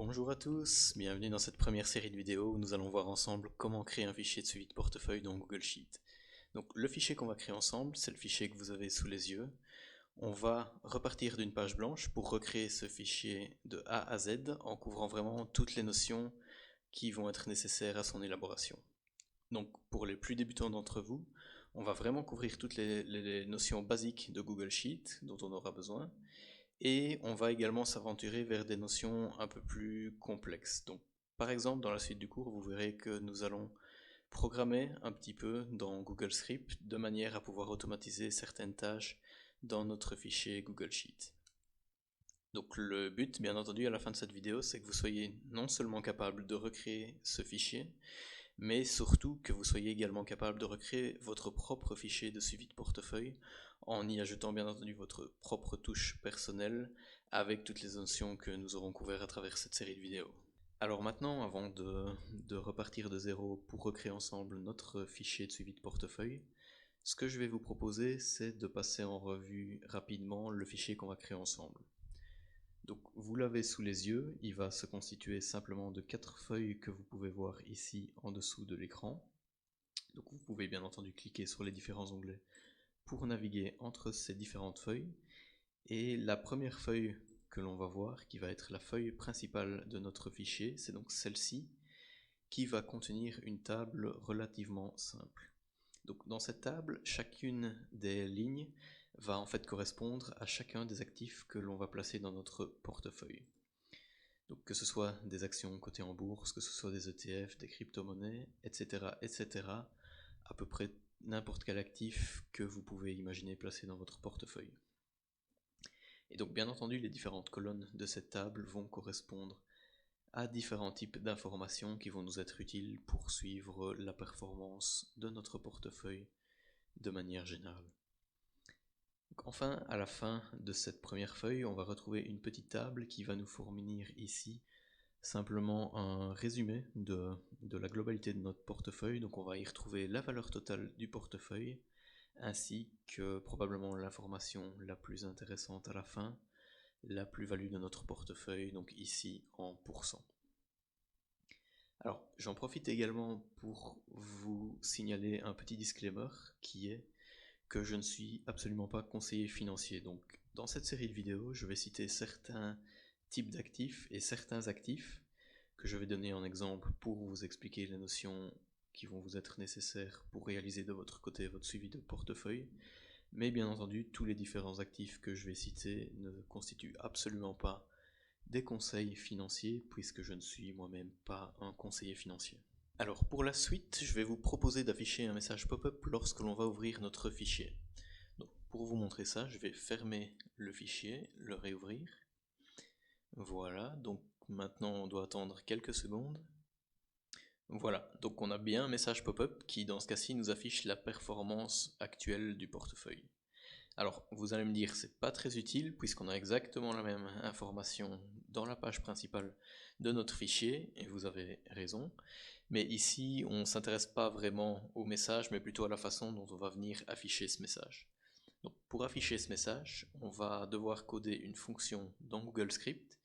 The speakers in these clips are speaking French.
Bonjour à tous, bienvenue dans cette première série de vidéos où nous allons voir ensemble comment créer un fichier de suivi de portefeuille dans Google Sheet. Donc le fichier qu'on va créer ensemble, c'est le fichier que vous avez sous les yeux. On va repartir d'une page blanche pour recréer ce fichier de A à Z en couvrant vraiment toutes les notions qui vont être nécessaires à son élaboration. Donc pour les plus débutants d'entre vous, on va vraiment couvrir toutes les notions basiques de Google Sheet dont on aura besoin. Et on va également s'aventurer vers des notions un peu plus complexes. Donc, par exemple, dans la suite du cours, vous verrez que nous allons programmer un petit peu dans Google Script de manière à pouvoir automatiser certaines tâches dans notre fichier Google Sheet. Donc le but, bien entendu, à la fin de cette vidéo, c'est que vous soyez non seulement capable de recréer ce fichier, mais surtout que vous soyez également capable de recréer votre propre fichier de suivi de portefeuille en y ajoutant bien entendu votre propre touche personnelle avec toutes les notions que nous aurons couvertes à travers cette série de vidéos. Alors maintenant, avant de repartir de zéro pour recréer ensemble notre fichier de suivi de portefeuille, ce que je vais vous proposer, c'est de passer en revue rapidement le fichier qu'on va créer ensemble. Donc vous l'avez sous les yeux, il va se constituer simplement de 4 feuilles que vous pouvez voir ici en dessous de l'écran. Donc vous pouvez bien entendu cliquer sur les différents onglets pour naviguer entre ces différentes feuilles. Et la première feuille que l'on va voir, qui va être la feuille principale de notre fichier, c'est donc celle-ci, qui va contenir une table relativement simple. Donc dans cette table, chacune des lignes va en fait correspondre à chacun des actifs que l'on va placer dans notre portefeuille. Donc que ce soit des actions cotées en bourse, que ce soit des ETF, des crypto-monnaies, etc., etc., à peu près n'importe quel actif que vous pouvez imaginer placer dans votre portefeuille. Et donc bien entendu, les différentes colonnes de cette table vont correspondre à différents types d'informations qui vont nous être utiles pour suivre la performance de notre portefeuille de manière générale. Donc enfin, à la fin de cette première feuille, on va retrouver une petite table qui va nous fournir ici simplement un résumé de la globalité de notre portefeuille. Donc on va y retrouver la valeur totale du portefeuille, ainsi que probablement l'information la plus intéressante à la fin, la plus-value de notre portefeuille, donc ici en pourcent. Alors j'en profite également pour vous signaler un petit disclaimer qui est que je ne suis absolument pas conseiller financier. Donc dans cette série de vidéos, je vais citer certains types d'actifs et certains actifs que je vais donner en exemple pour vous expliquer les notions qui vont vous être nécessaires pour réaliser de votre côté votre suivi de portefeuille. Mais bien entendu, tous les différents actifs que je vais citer ne constituent absolument pas des conseils financiers puisque je ne suis moi-même pas un conseiller financier. Alors pour la suite, je vais vous proposer d'afficher un message pop-up lorsque l'on va ouvrir notre fichier. Donc pour vous montrer ça, je vais fermer le fichier, le réouvrir. Voilà, donc maintenant on doit attendre quelques secondes. Voilà, donc on a bien un message pop-up qui dans ce cas-ci nous affiche la performance actuelle du portefeuille. Alors vous allez me dire c'est pas très utile puisqu'on a exactement la même information dans la page principale de notre fichier, et vous avez raison, mais ici on ne s'intéresse pas vraiment au message mais plutôt à la façon dont on va venir afficher ce message. Donc pour afficher ce message, on va devoir coder une fonction dans Google Script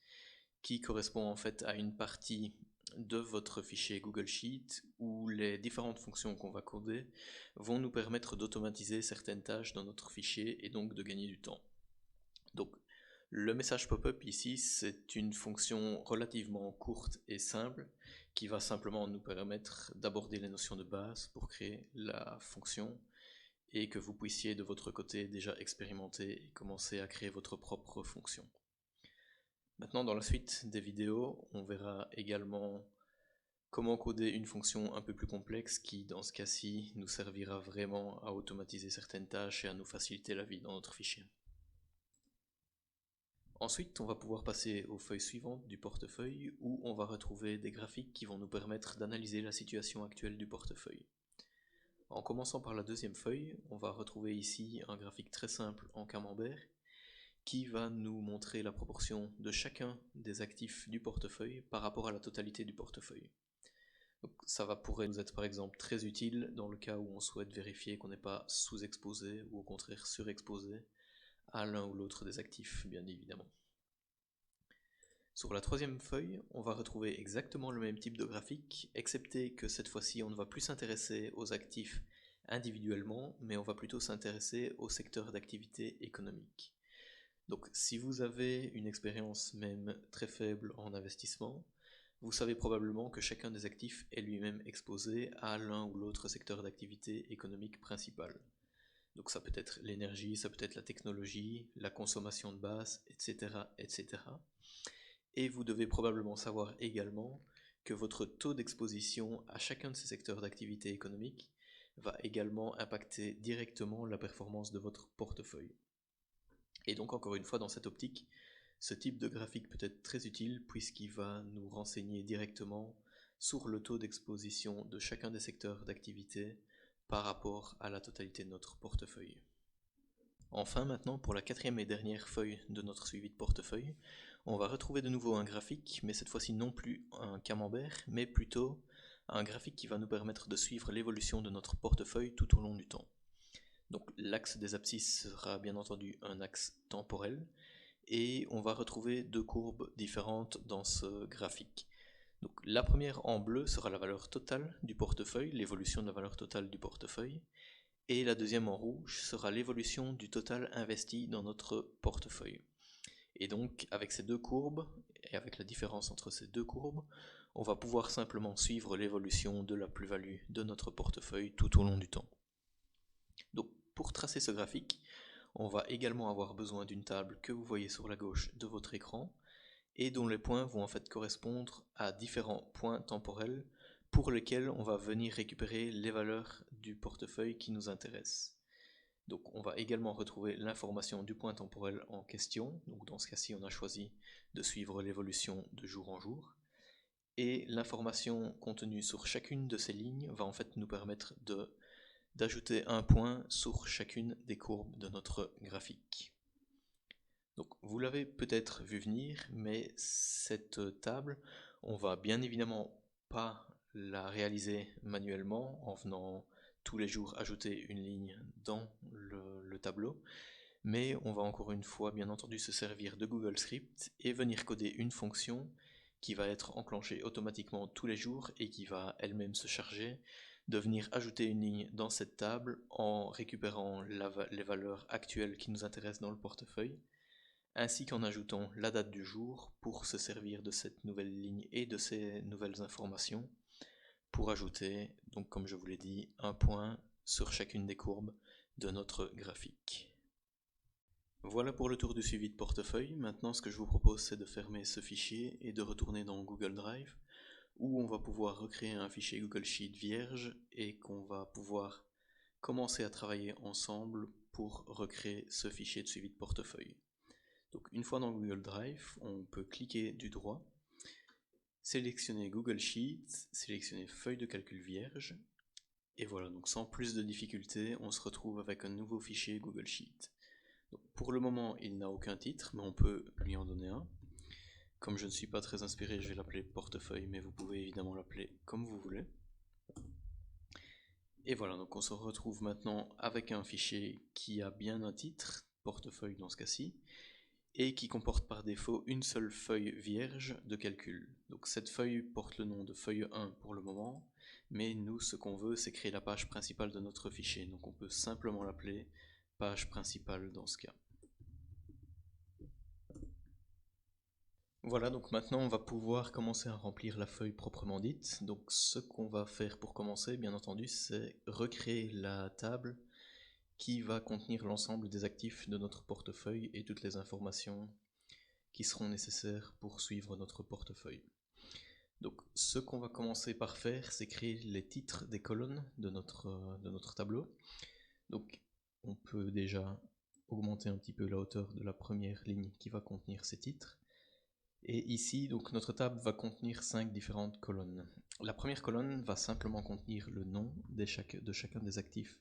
qui correspond en fait à une partie de votre fichier Google Sheet où les différentes fonctions qu'on va coder vont nous permettre d'automatiser certaines tâches dans notre fichier et donc de gagner du temps. Donc le message pop-up ici, c'est une fonction relativement courte et simple qui va simplement nous permettre d'aborder les notions de base pour créer la fonction et que vous puissiez de votre côté déjà expérimenter et commencer à créer votre propre fonction. Maintenant, dans la suite des vidéos, on verra également comment coder une fonction un peu plus complexe qui, dans ce cas-ci, nous servira vraiment à automatiser certaines tâches et à nous faciliter la vie dans notre fichier. Ensuite, on va pouvoir passer aux feuilles suivantes du portefeuille où on va retrouver des graphiques qui vont nous permettre d'analyser la situation actuelle du portefeuille. En commençant par la deuxième feuille, on va retrouver ici un graphique très simple en camembert qui va nous montrer la proportion de chacun des actifs du portefeuille par rapport à la totalité du portefeuille. Donc ça pourrait nous être par exemple très utile dans le cas où on souhaite vérifier qu'on n'est pas sous-exposé ou au contraire surexposé à l'un ou l'autre des actifs, bien évidemment. Sur la troisième feuille, on va retrouver exactement le même type de graphique, excepté que cette fois-ci on ne va plus s'intéresser aux actifs individuellement, mais on va plutôt s'intéresser au secteur d'activité économique. Donc si vous avez une expérience même très faible en investissement, vous savez probablement que chacun des actifs est lui-même exposé à l'un ou l'autre secteur d'activité économique principal. Donc ça peut être l'énergie, ça peut être la technologie, la consommation de base, etc., etc. Et vous devez probablement savoir également que votre taux d'exposition à chacun de ces secteurs d'activité économique va également impacter directement la performance de votre portefeuille. Et donc encore une fois, dans cette optique, ce type de graphique peut être très utile puisqu'il va nous renseigner directement sur le taux d'exposition de chacun des secteurs d'activité par rapport à la totalité de notre portefeuille. Enfin, maintenant, pour la quatrième et dernière feuille de notre suivi de portefeuille, on va retrouver de nouveau un graphique, mais cette fois-ci non plus un camembert, mais plutôt un graphique qui va nous permettre de suivre l'évolution de notre portefeuille tout au long du temps. Donc l'axe des abscisses sera bien entendu un axe temporel, et on va retrouver deux courbes différentes dans ce graphique. Donc la première en bleu sera la valeur totale du portefeuille, l'évolution de la valeur totale du portefeuille, et la deuxième en rouge sera l'évolution du total investi dans notre portefeuille. Et donc avec ces deux courbes, et avec la différence entre ces deux courbes, on va pouvoir simplement suivre l'évolution de la plus-value de notre portefeuille tout au long du temps. Donc pour tracer ce graphique, on va également avoir besoin d'une table que vous voyez sur la gauche de votre écran, et dont les points vont en fait correspondre à différents points temporels pour lesquels on va venir récupérer les valeurs du portefeuille qui nous intéressent. Donc on va également retrouver l'information du point temporel en question, donc dans ce cas-ci on a choisi de suivre l'évolution de jour en jour, et l'information contenue sur chacune de ces lignes va en fait nous permettre d'ajouter un point sur chacune des courbes de notre graphique. Donc vous l'avez peut-être vu venir, mais cette table, on va bien évidemment pas la réaliser manuellement en venant tous les jours ajouter une ligne dans le tableau, mais on va encore une fois bien entendu se servir de Google Script et venir coder une fonction qui va être enclenchée automatiquement tous les jours et qui va elle-même se charger de venir ajouter une ligne dans cette table en récupérant les valeurs actuelles qui nous intéressent dans le portefeuille, ainsi qu'en ajoutant la date du jour pour se servir de cette nouvelle ligne et de ces nouvelles informations pour ajouter, donc comme je vous l'ai dit, un point sur chacune des courbes de notre graphique. Voilà pour le tour du suivi de portefeuille. Maintenant, ce que je vous propose, c'est de fermer ce fichier et de retourner dans Google Drive, où on va pouvoir recréer un fichier Google Sheet vierge et qu'on va pouvoir commencer à travailler ensemble pour recréer ce fichier de suivi de portefeuille. Donc une fois dans Google Drive, on peut cliquer du droit, sélectionner Google Sheets, sélectionner feuille de calcul vierge, et voilà, donc sans plus de difficultés, on se retrouve avec un nouveau fichier Google Sheet. Donc pour le moment, il n'a aucun titre, mais on peut lui en donner un. Comme je ne suis pas très inspiré, je vais l'appeler portefeuille, mais vous pouvez évidemment l'appeler comme vous voulez. Et voilà, donc on se retrouve maintenant avec un fichier qui a bien un titre, portefeuille dans ce cas-ci, et qui comporte par défaut une seule feuille vierge de calcul. Donc cette feuille porte le nom de feuille 1 pour le moment, mais nous ce qu'on veut c'est créer la page principale de notre fichier, donc on peut simplement l'appeler page principale dans ce cas. Voilà, donc maintenant on va pouvoir commencer à remplir la feuille proprement dite. Donc ce qu'on va faire pour commencer, bien entendu, c'est recréer la table qui va contenir l'ensemble des actifs de notre portefeuille et toutes les informations qui seront nécessaires pour suivre notre portefeuille. Donc ce qu'on va commencer par faire, c'est créer les titres des colonnes de notre tableau. Donc on peut déjà augmenter un petit peu la hauteur de la première ligne qui va contenir ces titres. Et ici, donc notre table va contenir 5 différentes colonnes. La première colonne va simplement contenir le nom de chacun des actifs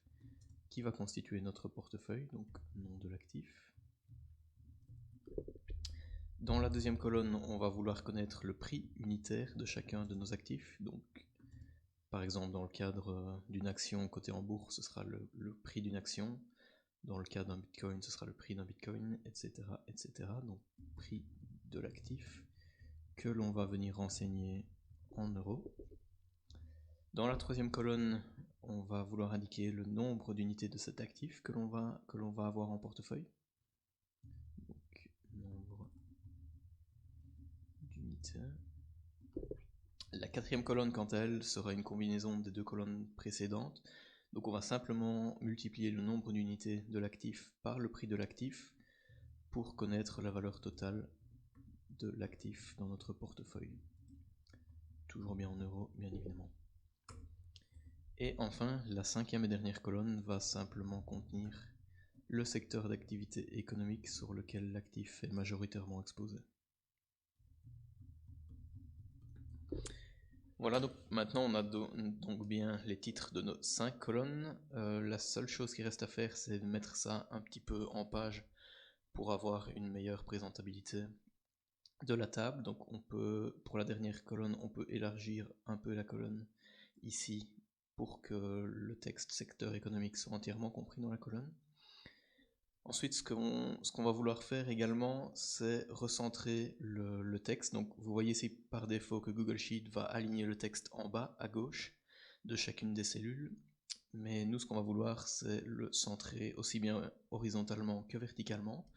qui va constituer notre portefeuille, donc nom de l'actif. Dans la deuxième colonne, on va vouloir connaître le prix unitaire de chacun de nos actifs. Donc, par exemple, dans le cadre d'une action cotée en bourse, ce sera le prix d'une action. Dans le cas d'un bitcoin, ce sera le prix d'un bitcoin, etc., etc. Donc, prix de l'actif que l'on va venir renseigner en euros. Dans la troisième colonne, on va vouloir indiquer le nombre d'unités de cet actif que l'on va avoir en portefeuille. Donc, nombre d'unités. La quatrième colonne, quant à elle, sera une combinaison des deux colonnes précédentes. Donc on va simplement multiplier le nombre d'unités de l'actif par le prix de l'actif pour connaître la valeur totale de l'actif dans notre portefeuille. Toujours bien en euros, bien évidemment. Et enfin, la cinquième et dernière colonne va simplement contenir le secteur d'activité économique sur lequel l'actif est majoritairement exposé. Voilà, donc maintenant on a donc bien les titres de nos 5 colonnes. La seule chose qui reste à faire, c'est de mettre ça un petit peu en page pour avoir une meilleure présentabilité de la table. Donc pour la dernière colonne, on peut élargir un peu la colonne ici pour que le texte secteur économique soit entièrement compris dans la colonne. Ensuite, ce qu'on va vouloir faire également, c'est recentrer le texte. Donc vous voyez ici par défaut que Google Sheet va aligner le texte en bas à gauche de chacune des cellules. Mais nous, ce qu'on va vouloir, c'est le centrer aussi bien horizontalement que verticalement.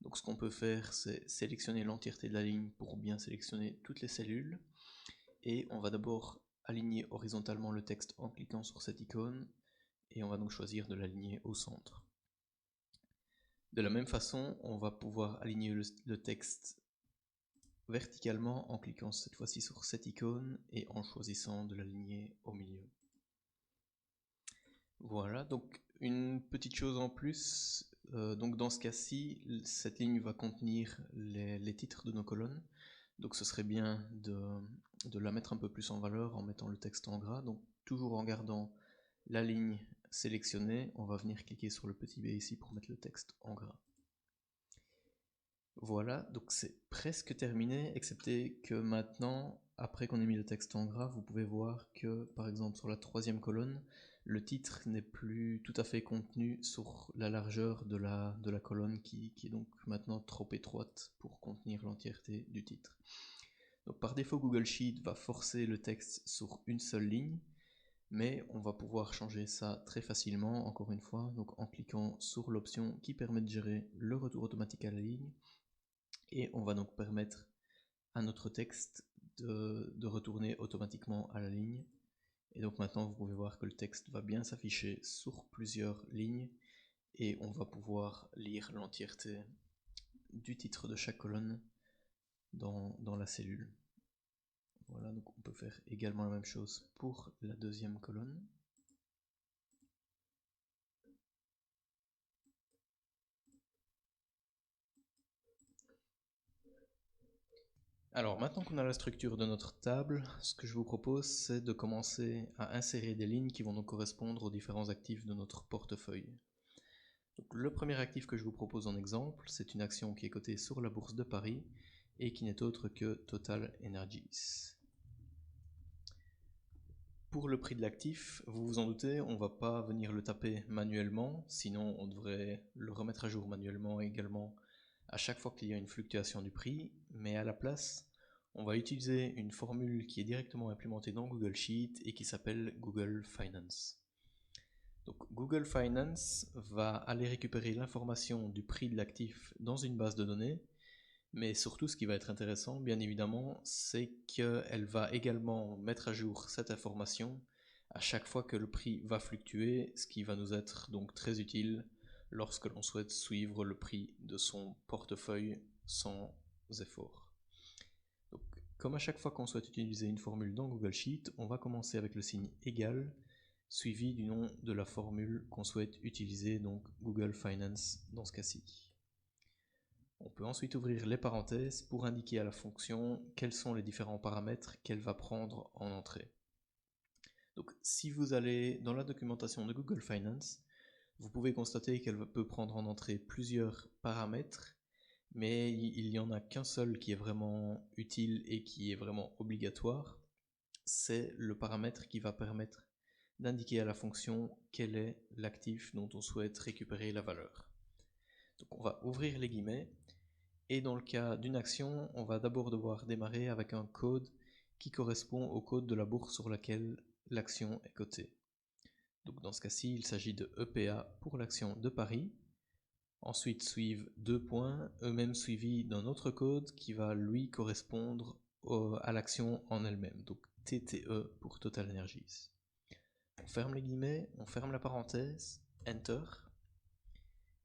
Donc ce qu'on peut faire, c'est sélectionner l'entièreté de la ligne pour bien sélectionner toutes les cellules. Et on va d'abord aligner horizontalement le texte en cliquant sur cette icône. Et on va donc choisir de l'aligner au centre. De la même façon, on va pouvoir aligner le texte verticalement en cliquant cette fois-ci sur cette icône et en choisissant de l'aligner au milieu. Voilà, donc une petite chose en plus, donc dans ce cas-ci, cette ligne va contenir les titres de nos colonnes, donc ce serait bien de la mettre un peu plus en valeur en mettant le texte en gras, donc toujours en gardant la ligne sélectionnée, on va venir cliquer sur le petit B ici pour mettre le texte en gras. Voilà, donc c'est presque terminé, excepté que maintenant, après qu'on ait mis le texte en gras, vous pouvez voir que, par exemple, sur la troisième colonne, le titre n'est plus tout à fait contenu sur la largeur de la colonne qui est donc maintenant trop étroite pour contenir l'entièreté du titre. Donc par défaut, Google Sheet va forcer le texte sur une seule ligne, mais on va pouvoir changer ça très facilement, encore une fois, donc en cliquant sur l'option qui permet de gérer le retour automatique à la ligne. Et on va donc permettre à notre texte de retourner automatiquement à la ligne. Et donc maintenant vous pouvez voir que le texte va bien s'afficher sur plusieurs lignes et on va pouvoir lire l'entièreté du titre de chaque colonne dans la cellule. Voilà, donc on peut faire également la même chose pour la deuxième colonne. Alors maintenant qu'on a la structure de notre table, ce que je vous propose c'est de commencer à insérer des lignes qui vont donc correspondre aux différents actifs de notre portefeuille. Donc, le premier actif que je vous propose en exemple, c'est une action qui est cotée sur la bourse de Paris et qui n'est autre que Total Energies. Pour le prix de l'actif, vous vous en doutez, on ne va pas venir le taper manuellement, sinon on devrait le remettre à jour manuellement également à chaque fois qu'il y a une fluctuation du prix, mais à la place, on va utiliser une formule qui est directement implémentée dans Google Sheet et qui s'appelle Google Finance. Donc Google Finance va aller récupérer l'information du prix de l'actif dans une base de données, mais surtout ce qui va être intéressant, bien évidemment, c'est qu'elle va également mettre à jour cette information à chaque fois que le prix va fluctuer, ce qui va nous être donc très utile lorsque l'on souhaite suivre le prix de son portefeuille sans effort. Donc, comme à chaque fois qu'on souhaite utiliser une formule dans Google Sheet, on va commencer avec le signe égal, suivi du nom de la formule qu'on souhaite utiliser, donc Google Finance dans ce cas-ci. On peut ensuite ouvrir les parenthèses pour indiquer à la fonction quels sont les différents paramètres qu'elle va prendre en entrée. Donc si vous allez dans la documentation de Google Finance, vous pouvez constater qu'elle peut prendre en entrée plusieurs paramètres, mais il n'y en a qu'un seul qui est vraiment utile et qui est vraiment obligatoire, c'est le paramètre qui va permettre d'indiquer à la fonction quel est l'actif dont on souhaite récupérer la valeur. Donc on va ouvrir les guillemets Et dans le cas d'une action, on va d'abord devoir démarrer avec un code qui correspond au code de la bourse sur laquelle l'action est cotée. Donc dans ce cas-ci, il s'agit de EPA pour l'action de Paris. Ensuite suivent 2 points, eux-mêmes suivis d'un autre code qui va lui correspondre à l'action en elle-même, donc TTE pour Total Energies. On ferme les guillemets, on ferme la parenthèse, Enter.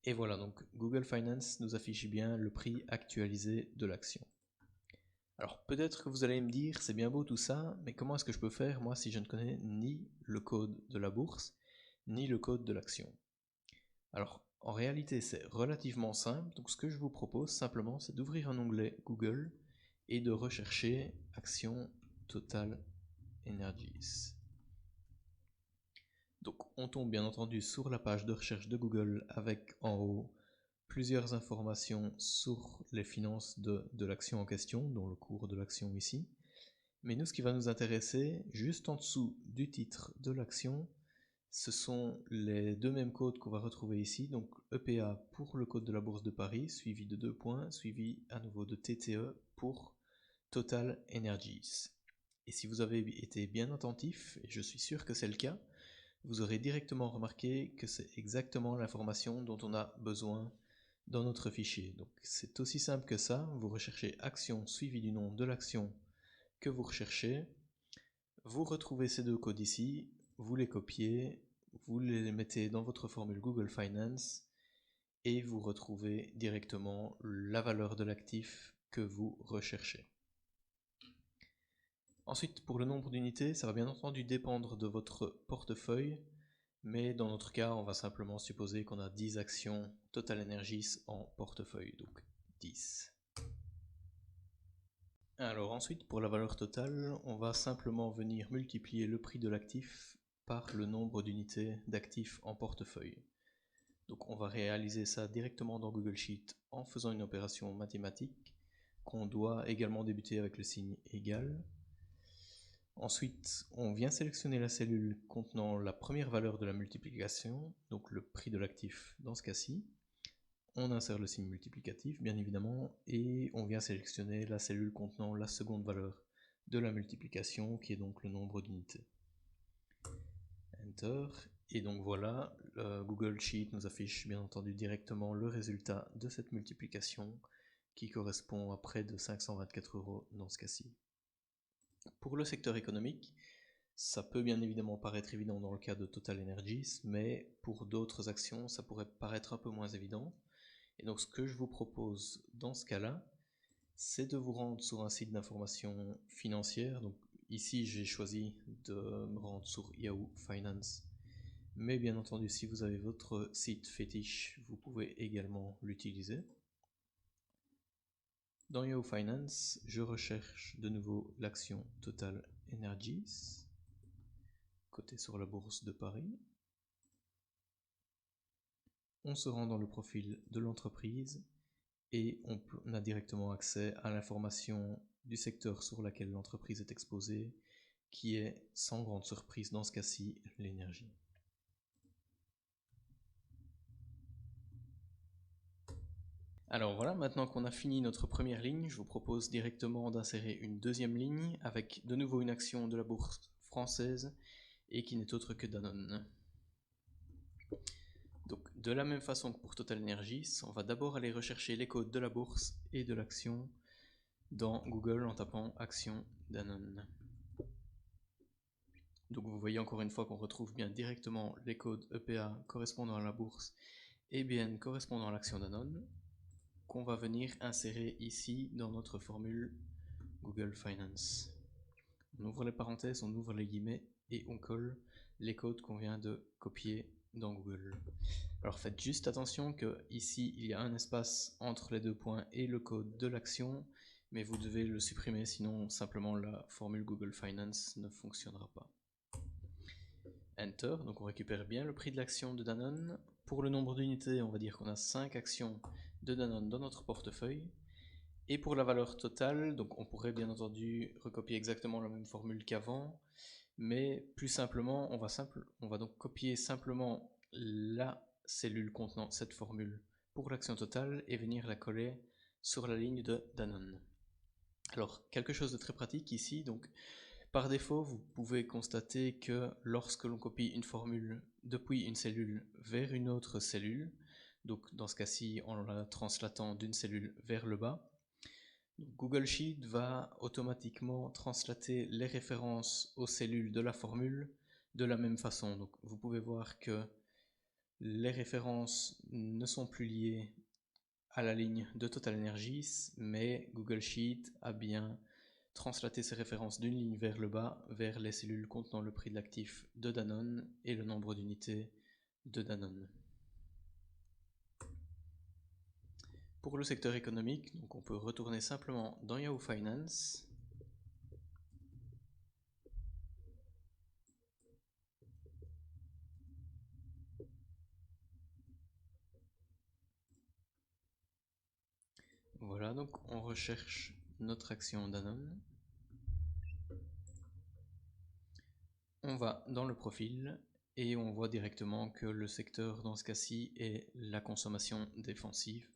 Et voilà, donc Google Finance nous affiche bien le prix actualisé de l'action. Alors peut-être que vous allez me dire, c'est bien beau tout ça, mais comment est-ce que je peux faire moi si je ne connais ni le code de la bourse, ni le code de l'action? Alors en réalité c'est relativement simple, donc ce que je vous propose simplement c'est d'ouvrir un onglet Google et de rechercher Action Total Energies. Donc on tombe bien entendu sur la page de recherche de Google avec en haut plusieurs informations sur les finances de l'action en question, dont le cours de l'action ici. Mais nous, ce qui va nous intéresser, juste en dessous du titre de l'action, ce sont les deux mêmes codes qu'on va retrouver ici, donc EPA pour le code de la Bourse de Paris, suivi de 2 points, suivi à nouveau de TTE pour Total Energies. Et si vous avez été bien attentif, et je suis sûr que c'est le cas, vous aurez directement remarqué que c'est exactement l'information dont on a besoin dans notre fichier. Donc c'est aussi simple que ça, vous recherchez action suivi du nom de l'action que vous recherchez, vous retrouvez ces deux codes ici, vous les copiez, vous les mettez dans votre formule Google Finance et vous retrouvez directement la valeur de l'actif que vous recherchez. Ensuite, pour le nombre d'unités, ça va bien entendu dépendre de votre portefeuille, mais dans notre cas, on va simplement supposer qu'on a 10 actions Total Energies en portefeuille, donc 10. Alors ensuite, pour la valeur totale, on va simplement venir multiplier le prix de l'actif par le nombre d'unités d'actifs en portefeuille. Donc on va réaliser ça directement dans Google Sheet en faisant une opération mathématique qu'on doit également débuter avec le signe égal. Ensuite, on vient sélectionner la cellule contenant la première valeur de la multiplication, donc le prix de l'actif dans ce cas-ci. On insère le signe multiplicatif, bien évidemment, et on vient sélectionner la cellule contenant la seconde valeur de la multiplication, qui est donc le nombre d'unités. Enter, et donc voilà, Google Sheet nous affiche bien entendu directement le résultat de cette multiplication, qui correspond à près de 524 € dans ce cas-ci. Pour le secteur économique, ça peut bien évidemment paraître évident dans le cas de Total Energies, mais pour d'autres actions, ça pourrait paraître un peu moins évident. Et donc ce que je vous propose dans ce cas-là, c'est de vous rendre sur un site d'information financière. Donc ici, j'ai choisi de me rendre sur Yahoo Finance. Mais bien entendu, si vous avez votre site fétiche, vous pouvez également l'utiliser. Dans Yahoo Finance, je recherche de nouveau l'action Total Energies, cotée sur la bourse de Paris. On se rend dans le profil de l'entreprise et on a directement accès à l'information du secteur sur lequel l'entreprise est exposée, qui est, sans grande surprise dans ce cas-ci, l'énergie. Alors voilà, maintenant qu'on a fini notre première ligne, je vous propose directement d'insérer une deuxième ligne avec de nouveau une action de la bourse française et qui n'est autre que Danone. Donc de la même façon que pour Total Energies, on va d'abord aller rechercher les codes de la bourse et de l'action dans Google en tapant action Danone. Donc vous voyez encore une fois qu'on retrouve bien directement les codes EPA correspondant à la bourse et BN correspondant à l'action Danone, qu'on va venir insérer ici dans notre formule Google Finance. On ouvre les parenthèses, on ouvre les guillemets et on colle les codes qu'on vient de copier dans Google. Alors faites juste attention que ici il y a un espace entre les 2 points et le code de l'action, mais vous devez le supprimer, sinon simplement la formule Google Finance ne fonctionnera pas. Enter, donc on récupère bien le prix de l'action de Danone. Pour le nombre d'unités, on va dire qu'on a 5 actions de Danone dans notre portefeuille. Et pour la valeur totale, donc on pourrait bien entendu recopier exactement la même formule qu'avant, mais plus simplement, on va donc copier simplement la cellule contenant cette formule pour l'action totale et venir la coller sur la ligne de Danone. Alors, quelque chose de très pratique ici, donc par défaut, vous pouvez constater que lorsque l'on copie une formule depuis une cellule vers une autre cellule, donc dans ce cas-ci en la translatant d'une cellule vers le bas, Google Sheet va automatiquement translater les références aux cellules de la formule de la même façon. Donc vous pouvez voir que les références ne sont plus liées à la ligne de Total Energies, mais Google Sheet a bien translaté ces références d'une ligne vers le bas, vers les cellules contenant le prix de l'actif de Danone et le nombre d'unités de Danone. Pour le secteur économique, donc on peut retourner simplement dans Yahoo Finance. Voilà, donc on recherche notre action Danone. On va dans le profil et on voit directement que le secteur dans ce cas-ci est la consommation défensive,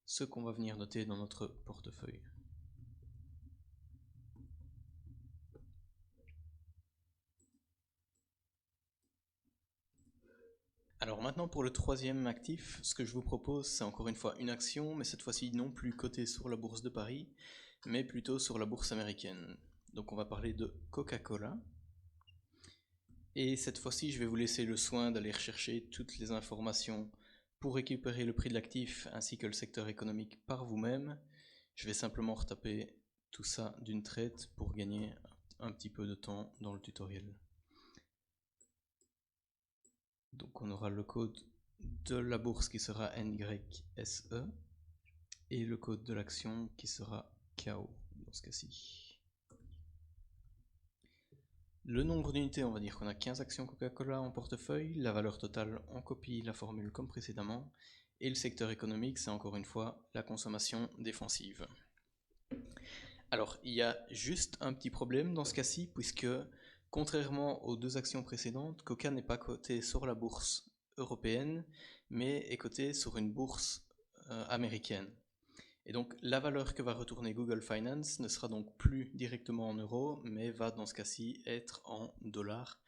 ce qu'on va venir noter dans notre portefeuille. Alors maintenant pour le troisième actif, ce que je vous propose c'est encore une fois une action, mais cette fois-ci non plus cotée sur la bourse de Paris, mais plutôt sur la bourse américaine. Donc on va parler de Coca-Cola. Et cette fois-ci je vais vous laisser le soin d'aller rechercher toutes les informations pour récupérer le prix de l'actif ainsi que le secteur économique par vous-même. Je vais simplement retaper tout ça d'une traite pour gagner un petit peu de temps dans le tutoriel. Donc on aura le code de la bourse qui sera NYSE et le code de l'action qui sera KO dans ce cas-ci. Le nombre d'unités, on va dire qu'on a 15 actions Coca-Cola en portefeuille, la valeur totale, on copie la formule comme précédemment, et le secteur économique, c'est encore une fois la consommation défensive. Alors, il y a juste un petit problème dans ce cas-ci, puisque contrairement aux deux actions précédentes, Coca n'est pas coté sur la bourse européenne, mais est coté sur une bourse américaine. Et donc la valeur que va retourner Google Finance ne sera donc plus directement en euros, mais va dans ce cas-ci être en dollars.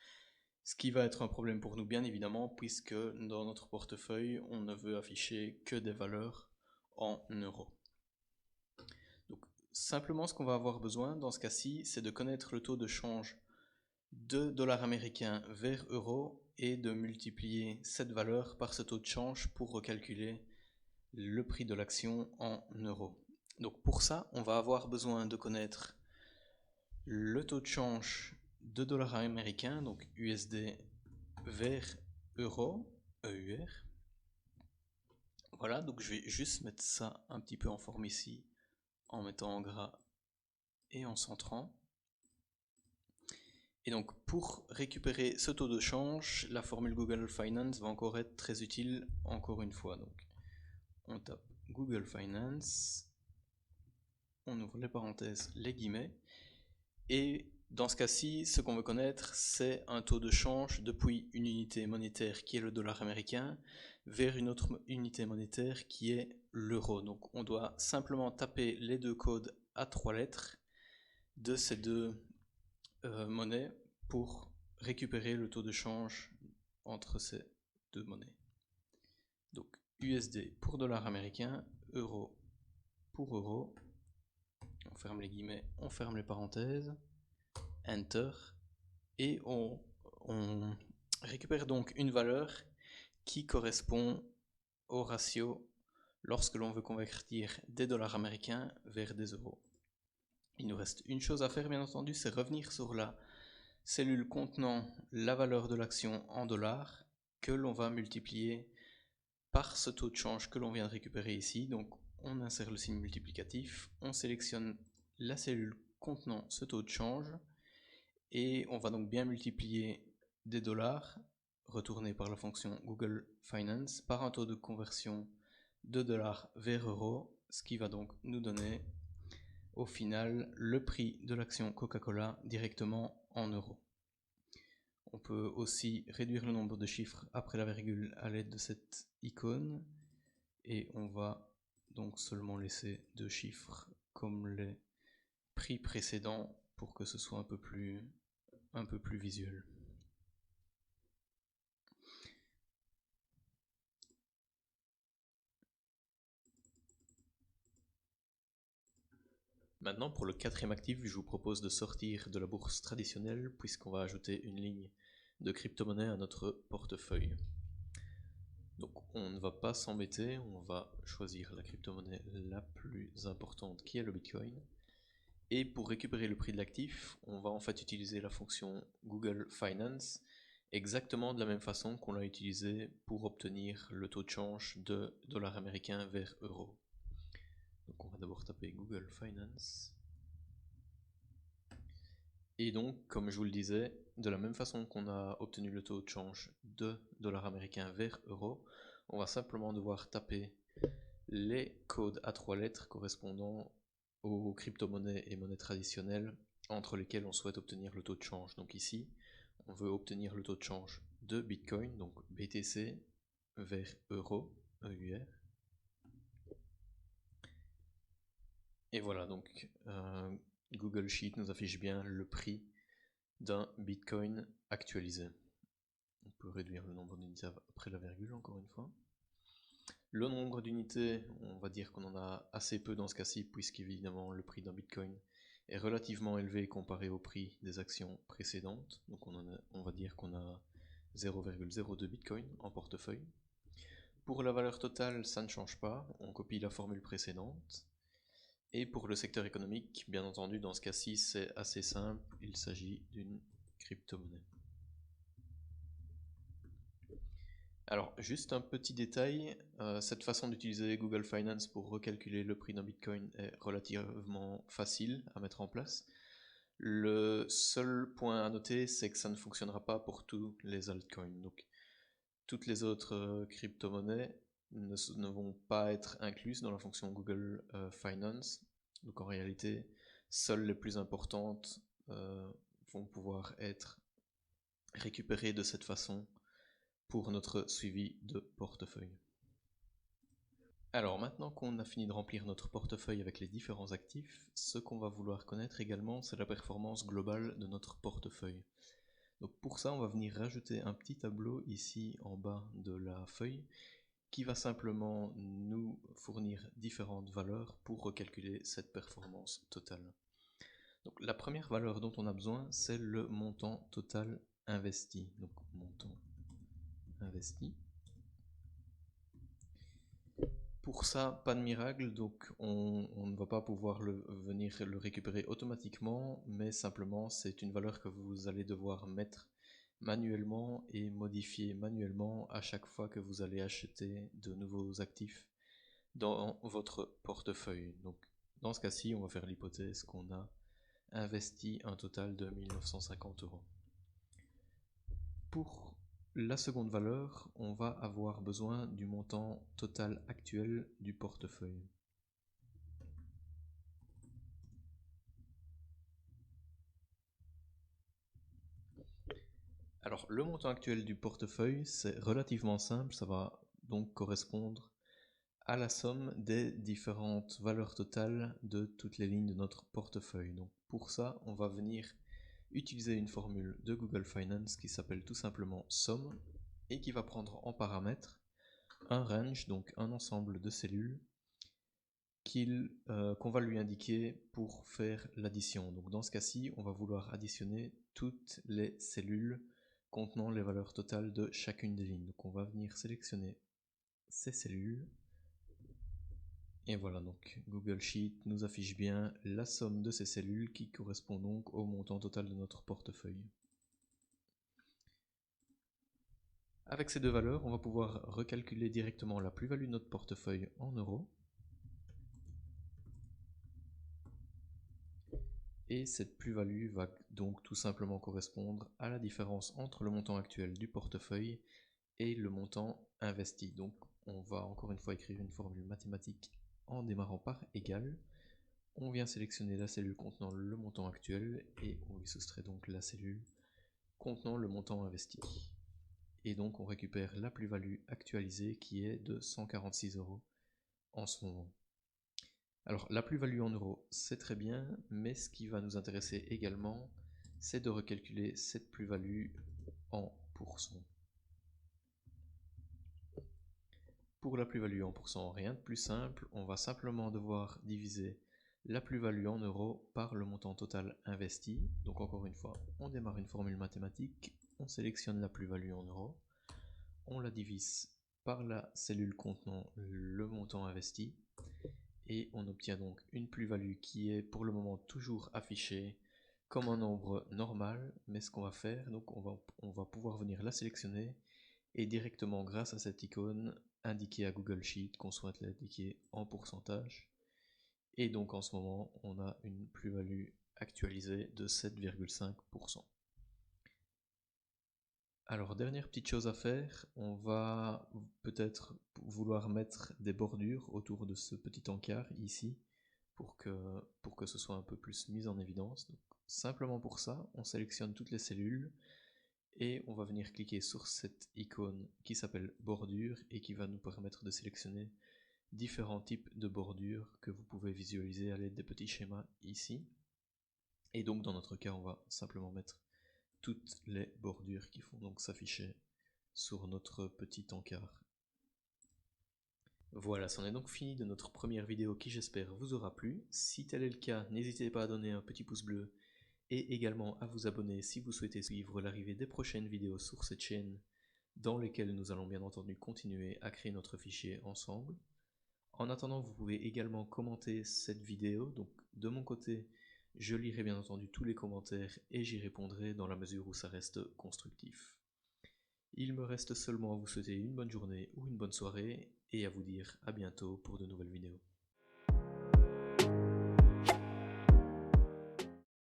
Ce qui va être un problème pour nous bien évidemment, puisque dans notre portefeuille, on ne veut afficher que des valeurs en euros. Donc simplement ce qu'on va avoir besoin dans ce cas-ci, c'est de connaître le taux de change de dollars américains vers euros et de multiplier cette valeur par ce taux de change pour recalculer le prix de l'action en euros. Donc pour ça, on va avoir besoin de connaître le taux de change de dollars américains, donc USD vers euro, EUR. Voilà, donc je vais juste mettre ça un petit peu en forme ici, en mettant en gras et en centrant. Et donc pour récupérer ce taux de change, la formule Google Finance va encore être très utile, encore une fois. Donc on tape Google Finance, on ouvre les parenthèses, les guillemets, et dans ce cas-ci, ce qu'on veut connaître, c'est un taux de change depuis une unité monétaire qui est le dollar américain vers une autre unité monétaire qui est l'euro. Donc on doit simplement taper les deux codes à 3 lettres de ces deux monnaies pour récupérer le taux de change entre ces deux monnaies. Donc USD pour dollar américain, euro pour euro. On ferme les guillemets, on ferme les parenthèses, Enter, et on récupère donc une valeur qui correspond au ratio lorsque l'on veut convertir des dollars américains vers des euros. Il nous reste une chose à faire bien entendu, c'est revenir sur la cellule contenant la valeur de l'action en dollars que l'on va multiplier par ce taux de change que l'on vient de récupérer ici. Donc on insère le signe multiplicatif, on sélectionne la cellule contenant ce taux de change et on va donc bien multiplier des dollars retournés par la fonction Google Finance par un taux de conversion de dollars vers euros, ce qui va donc nous donner au final le prix de l'action Coca-Cola directement en euros. On peut aussi réduire le nombre de chiffres après la virgule à l'aide de cette icône et on va donc seulement laisser 2 chiffres comme les prix précédents pour que ce soit un peu plus visuel. Maintenant, pour le quatrième actif, je vous propose de sortir de la bourse traditionnelle puisqu'on va ajouter une ligne de crypto-monnaie à notre portefeuille. Donc on ne va pas s'embêter, on va choisir la crypto-monnaie la plus importante qui est le Bitcoin. Et pour récupérer le prix de l'actif, on va en fait utiliser la fonction Google Finance exactement de la même façon qu'on l'a utilisé pour obtenir le taux de change de dollar américain vers euro. Donc on va d'abord taper Google Finance. Et donc, comme je vous le disais, de la même façon qu'on a obtenu le taux de change de dollar américain vers euro, on va simplement devoir taper les codes à 3 lettres correspondant aux crypto-monnaies et monnaies traditionnelles entre lesquelles on souhaite obtenir le taux de change. Donc ici, on veut obtenir le taux de change de Bitcoin, donc BTC vers euro, EUR. Et voilà, donc Google Sheet nous affiche bien le prix d'un Bitcoin actualisé. On peut réduire le nombre d'unités après la virgule, encore une fois. Le nombre d'unités, on va dire qu'on en a assez peu dans ce cas-ci, puisqu'évidemment le prix d'un Bitcoin est relativement élevé comparé au prix des actions précédentes. Donc on va dire qu'on a 0,02 Bitcoin en portefeuille. Pour la valeur totale, ça ne change pas, on copie la formule précédente. Et pour le secteur économique, bien entendu, dans ce cas-ci, c'est assez simple, il s'agit d'une crypto-monnaie. Alors, juste un petit détail, cette façon d'utiliser Google Finance pour recalculer le prix d'un Bitcoin est relativement facile à mettre en place. Le seul point à noter, c'est que ça ne fonctionnera pas pour tous les altcoins. Donc, toutes les autres crypto-monnaies ne vont pas être incluses dans la fonction Google Finance. Donc, en réalité, seules les plus importantes vont pouvoir être récupérées de cette façon pour notre suivi de portefeuille. Alors maintenant qu'on a fini de remplir notre portefeuille avec les différents actifs, ce qu'on va vouloir connaître également, c'est la performance globale de notre portefeuille. Donc pour ça, on va venir rajouter un petit tableau ici en bas de la feuille qui va simplement nous fournir différentes valeurs pour recalculer cette performance totale. Donc la première valeur dont on a besoin, c'est le montant total investi. Donc montant investi. Pour ça, pas de miracle, donc on ne va pas pouvoir venir le récupérer automatiquement, mais simplement c'est une valeur que vous allez devoir mettre manuellement et modifier manuellement à chaque fois que vous allez acheter de nouveaux actifs dans votre portefeuille. Donc dans ce cas-ci, on va faire l'hypothèse qu'on a investi un total de 1950 €. Pour la seconde valeur, on va avoir besoin du montant total actuel du portefeuille. Alors, le montant actuel du portefeuille, c'est relativement simple, ça va donc correspondre à la somme des différentes valeurs totales de toutes les lignes de notre portefeuille. Donc, pour ça, on va venir utiliser une formule de Google Finance qui s'appelle tout simplement somme et qui va prendre en paramètre un range, donc un ensemble de cellules qu'on va lui indiquer pour faire l'addition. Donc dans ce cas-ci, on va vouloir additionner toutes les cellules contenant les valeurs totales de chacune des lignes. Donc on va venir sélectionner ces cellules. Et voilà, donc Google Sheet nous affiche bien la somme de ces cellules qui correspond donc au montant total de notre portefeuille. Avec ces deux valeurs, on va pouvoir recalculer directement la plus-value de notre portefeuille en euros. Et cette plus-value va donc tout simplement correspondre à la différence entre le montant actuel du portefeuille et le montant investi. Donc on va encore une fois écrire une formule mathématique en démarrant par égal. On vient sélectionner la cellule contenant le montant actuel et on lui soustrait donc la cellule contenant le montant investi. Et donc on récupère la plus-value actualisée qui est de 146 € en ce moment. Alors la plus-value en euros, c'est très bien, mais ce qui va nous intéresser également, c'est de recalculer cette plus-value en pourcents. Pour la plus-value en pourcents, rien de plus simple, on va simplement devoir diviser la plus-value en euros par le montant total investi. Donc encore une fois, on démarre une formule mathématique, on sélectionne la plus-value en euros, on la divise par la cellule contenant le montant investi, et on obtient donc une plus-value qui est pour le moment toujours affichée comme un nombre normal, mais ce qu'on va faire, donc on va pouvoir venir la sélectionner et directement grâce à cette icône indiquer à Google Sheet qu'on souhaite l'indiquer en pourcentage. Et donc en ce moment on a une plus-value actualisée de 7,5%. Alors dernière petite chose à faire, on va peut-être vouloir mettre des bordures autour de ce petit encart ici pour que ce soit un peu plus mis en évidence. Donc, simplement pour ça, on sélectionne toutes les cellules et on va venir cliquer sur cette icône qui s'appelle bordure et qui va nous permettre de sélectionner différents types de bordures que vous pouvez visualiser à l'aide des petits schémas ici. Et donc dans notre cas, on va simplement mettre toutes les bordures qui font donc s'afficher sur notre petit encart. Voilà, c'en est donc fini de notre première vidéo qui j'espère vous aura plu. Si tel est le cas, n'hésitez pas à donner un petit pouce bleu et également à vous abonner si vous souhaitez suivre l'arrivée des prochaines vidéos sur cette chaîne dans lesquelles nous allons bien entendu continuer à créer notre fichier ensemble. En attendant, vous pouvez également commenter cette vidéo, donc de mon côté, je lirai bien entendu tous les commentaires et j'y répondrai dans la mesure où ça reste constructif. Il me reste seulement à vous souhaiter une bonne journée ou une bonne soirée et à vous dire à bientôt pour de nouvelles vidéos.